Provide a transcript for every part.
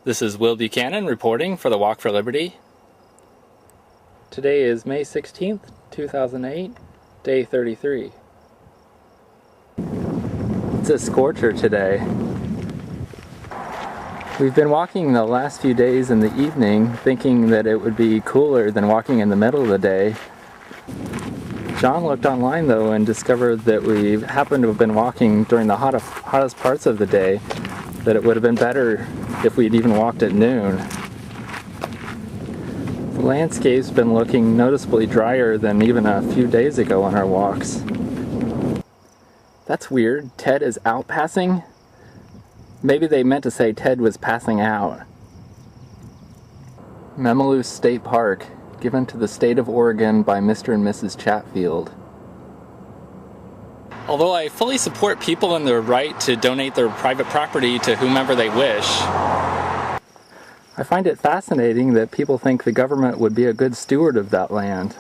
This is Will Buchanan reporting for the Walk for Liberty. Today is May 16th, 2008, day 33. It's a scorcher today. We've been walking the last few days in the evening thinking that it would be cooler than walking in the middle of the day. John looked online though and discovered that we happened to have been walking during the hottest parts of the day, that it would have been better if we'd even walked at noon. The landscape's been looking noticeably drier than even a few days ago on our walks. That's weird. Ted is out passing? Maybe they meant to say Ted was passing out. Memaloose State Park, given to the state of Oregon by Mr. and Mrs. Chatfield. Although I fully support people in their right to donate their private property to whomever they wish, I find it fascinating that people think the government would be a good steward of that land.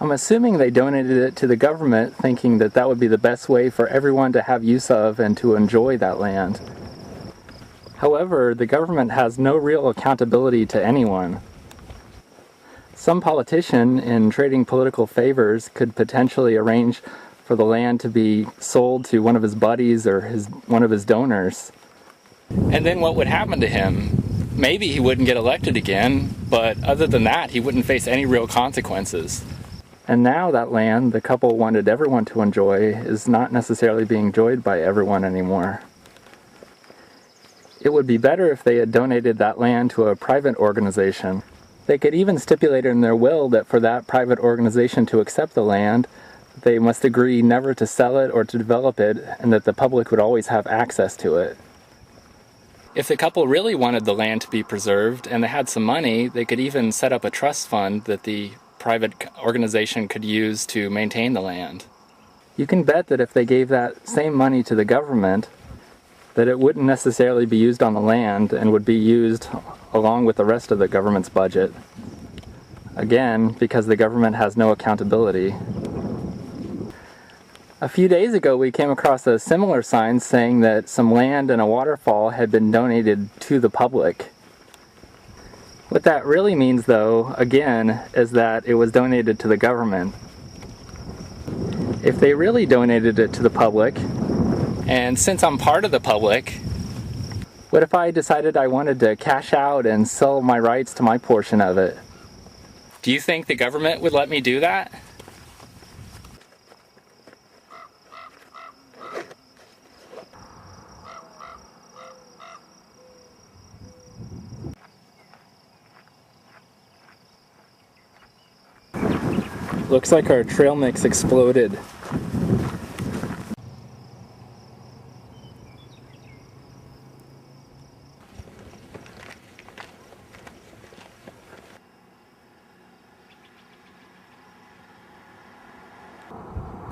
I'm assuming they donated it to the government thinking that that would be the best way for everyone to have use of and to enjoy that land. However, the government has no real accountability to anyone. Some politician, in trading political favors, could potentially arrange for the land to be sold to one of his buddies or one of his donors. And then what would happen to him? Maybe he wouldn't get elected again, but other than that, he wouldn't face any real consequences. And now that land the couple wanted everyone to enjoy is not necessarily being enjoyed by everyone anymore. It would be better if they had donated that land to a private organization. They could even stipulate in their will that for that private organization to accept the land, they must agree never to sell it or to develop it, and that the public would always have access to it. If the couple really wanted the land to be preserved and they had some money, they could even set up a trust fund that the private organization could use to maintain the land. You can bet that if they gave that same money to the government, that it wouldn't necessarily be used on the land and would be used along with the rest of the government's budget. Again, because the government has no accountability. A few days ago we came across a similar sign saying that some land and a waterfall had been donated to the public. What that really means though, again, is that it was donated to the government. If they really donated it to the public, and since I'm part of the public, what if I decided I wanted to cash out and sell my rights to my portion of it? Do you think the government would let me do that? Looks like our trail mix exploded.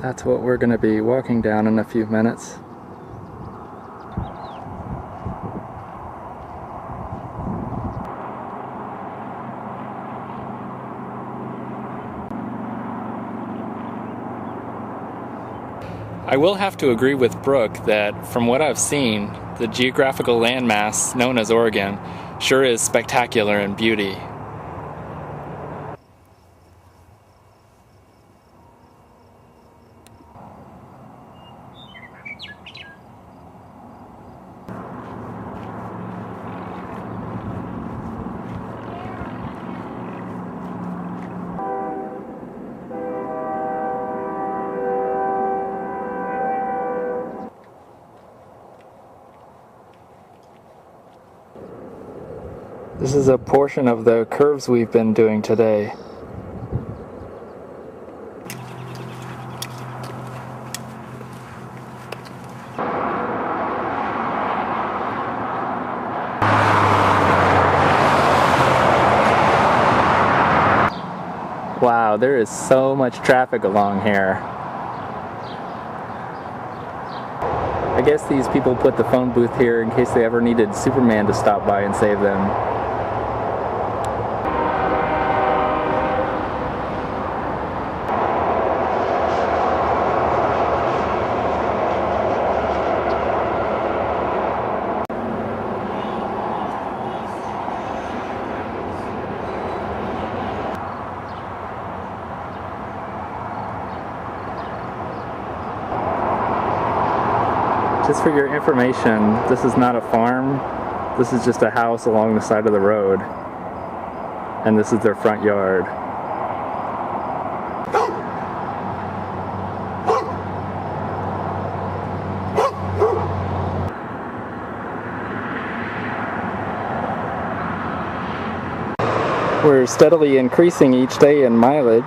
That's what we're going to be walking down in a few minutes. I will have to agree with Brooke that, from what I've seen, the geographical landmass known as Oregon sure is spectacular in beauty. This is a portion of the curves we've been doing today. Wow, there is so much traffic along here. I guess these people put the phone booth here in case they ever needed Superman to stop by and save them. Just for your information, this is not a farm. This is just a house along the side of the road. And this is their front yard. We're steadily increasing each day in mileage.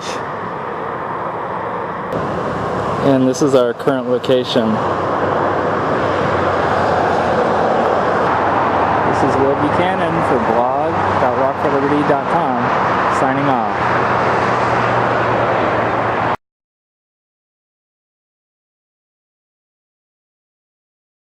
And this is our current location. This is Will Buchanan for blog.walkforliberty.com, signing off.